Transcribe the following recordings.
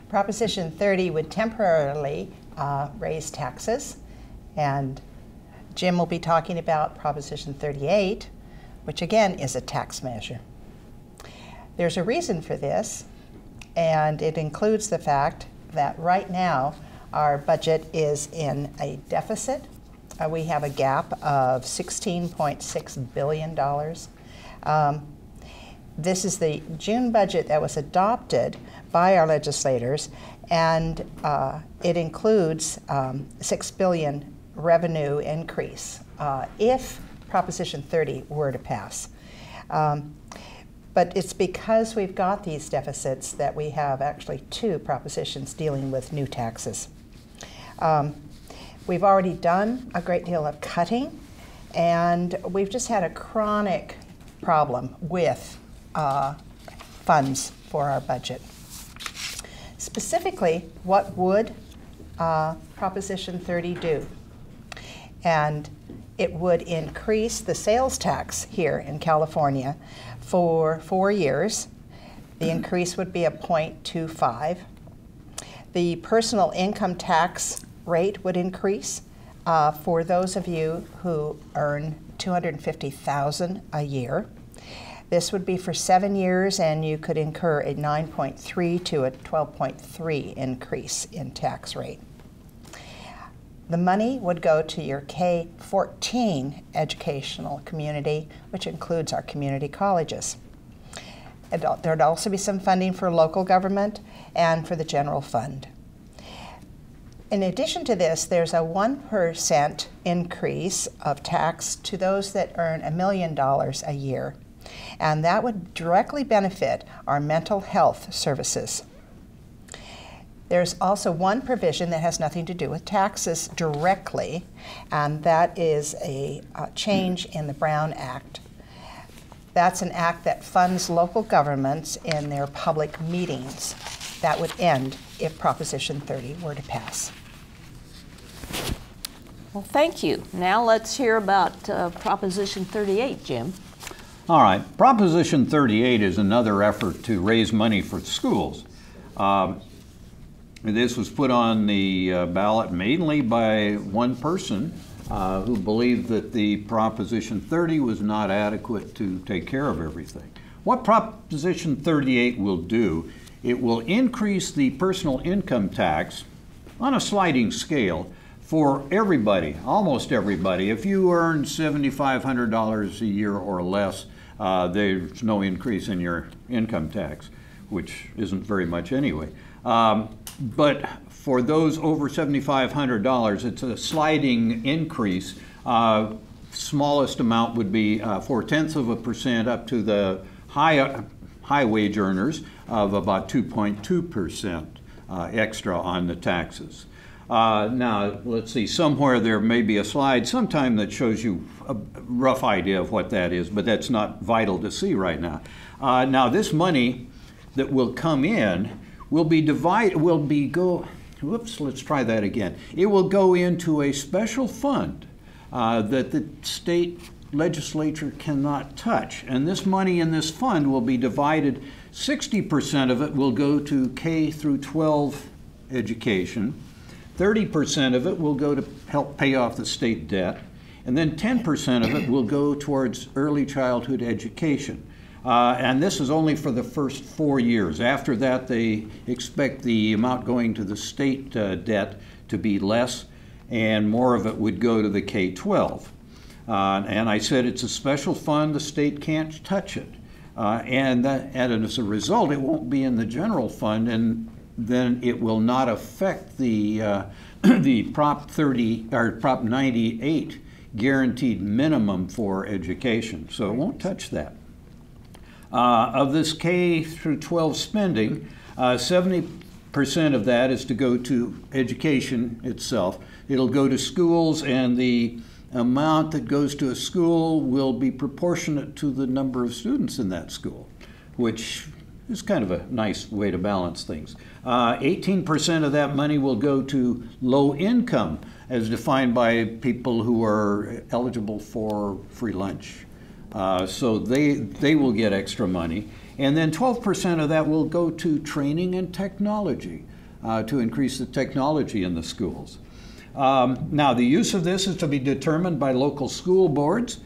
Proposition 30 would temporarily raise taxes, and Jim will be talking about Proposition 38, which again is a tax measure. There's a reason for this, and it includes the fact that right now our budget is in a deficit. We have a gap of $16.6 billion. This is the June budget that was adopted by our legislators, and it includes $6 billion revenue increase if Proposition 30 were to pass. But it's because we've got these deficits that we have actually two propositions dealing with new taxes. We've already done a great deal of cutting, and we've just had a chronic problem with funds for our budget. Specifically, what would Proposition 30 do? And it would increase the sales tax here in California for 4 years. The increase would be a 0.25. The personal income tax rate would increase for those of you who earn $250,000 a year. This would be for 7 years, and you could incur a 9.3 to a 12.3 increase in tax rate. The money would go to your K-14 educational community, which includes our community colleges. There would also be some funding for local government and for the general fund. In addition to this, there's a 1% increase of tax to those that earn $1 million a year, and that would directly benefit our mental health services. There's also one provision that has nothing to do with taxes directly, and that is a change in the Brown Act. That's an act that funds local governments in their public meetings. That would end if Proposition 30 were to pass. Well, thank you. Now let's hear about Proposition 38, Jim. All right. Proposition 38 is another effort to raise money for schools. This was put on the ballot mainly by one person who believed that the Proposition 30 was not adequate to take care of everything. What Proposition 38 will do, it will increase the personal income tax on a sliding scale for everybody, almost everybody. If you earn $7,500 a year or less, there's no increase in your income tax, which isn't very much anyway. But for those over $7,500, it's a sliding increase. Smallest amount would be 0.4% up to the high wage earners of about 2.2% extra on the taxes. Now, let's see, somewhere there may be a slide sometime that shows you a rough idea of what that is, but that's not vital to see right now. Now, this money that will come in will be let's try that again. It will go into a special fund that the state legislature cannot touch. And this money in this fund will be divided. 60% of it will go to K through 12 education. 30% of it will go to help pay off the state debt. And then 10% of it will go towards early childhood education. And this is only for the first 4 years. After that, they expect the amount going to the state debt to be less, and more of it would go to the K-12. And I said it's a special fund, the state can't touch it. And as a result, it won't be in the general fund, and then it will not affect the Prop 30 or Prop 98 guaranteed minimum for education. So it won't touch that. Of this K through 12 spending, 70% of that is to go to education itself. It'll go to schools, and the amount that goes to a school will be proportionate to the number of students in that school, which is kind of a nice way to balance things. 18% of that money will go to low income, as defined by people who are eligible for free lunch. So they will get extra money. And then 12% of that will go to training and technology. to increase the technology in the schools. Now, the use of this is to be determined by local school boards,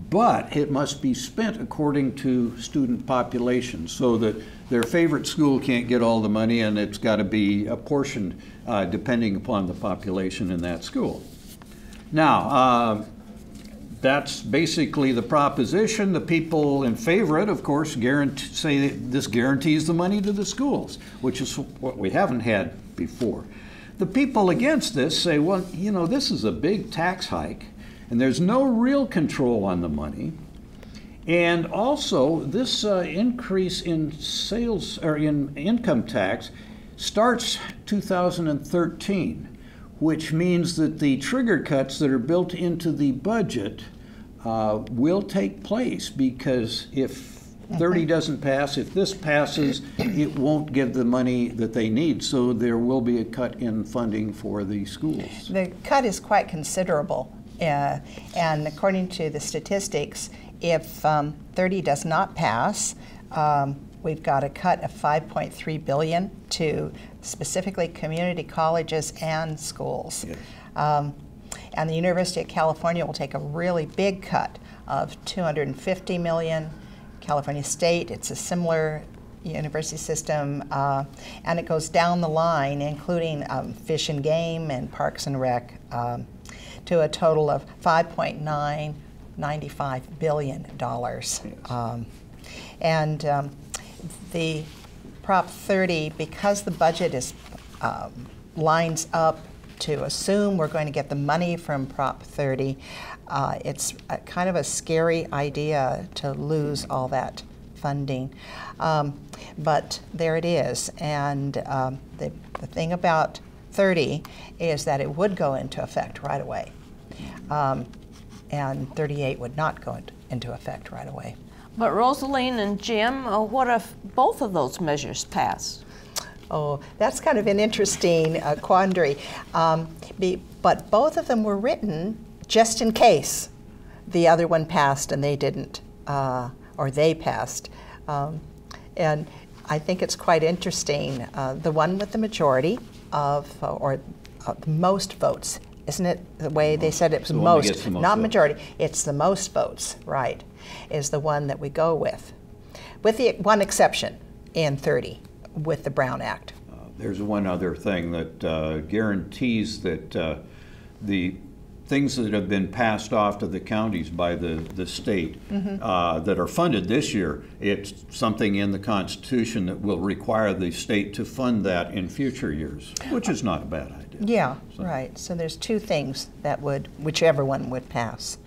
but it must be spent according to student population, so that their favorite school can't get all the money, and it's got to be apportioned depending upon the population in that school. Now, that's basically the proposition. The people in favor of it, of course, say this guarantees the money to the schools, which is what we haven't had before. The people against this say, well, you know, this is a big tax hike, and there's no real control on the money. And also, this increase in sales or in income tax starts 2013, which means that the trigger cuts that are built into the budget will take place, because if 30 doesn't pass, if this passes, it won't give the money that they need. So there will be a cut in funding for the schools. The cut is quite considerable. And according to the statistics, if 30 does not pass, we've got a cut of $5.3 billion to specifically community colleges and schools. Yes. And the University of California will take a really big cut of $250 million. California State, it's a similar university system, and it goes down the line, including Fish and Game and Parks and Rec, to a total of $5.995 billion. Yes. The Prop 30, because the budget is lines up to assume we're going to get the money from Prop 30, it's kind of a scary idea to lose all that funding. But there it is. And the thing about 30 is that it would go into effect right away. And 38 would not go into effect right away. But Rosaleen and Jim, what if both of those measures pass? Oh, that's kind of an interesting quandary. But both of them were written just in case the other one passed and they didn't, or they passed. And I think it's quite interesting. The one with the majority of, or the most votes, isn't it the way they said it was most, not majority, it's the most votes, right, is the one that we go with the one exception in 30. With the Brown Act. There's one other thing that guarantees that the things that have been passed off to the counties by the state that are funded this year, it's something in the Constitution that will require the state to fund that in future years, which is not a bad idea. Yeah, so. Right. So there's two things that would, whichever one would pass,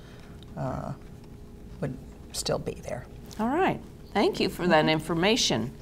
would still be there. All right. Thank you for that information.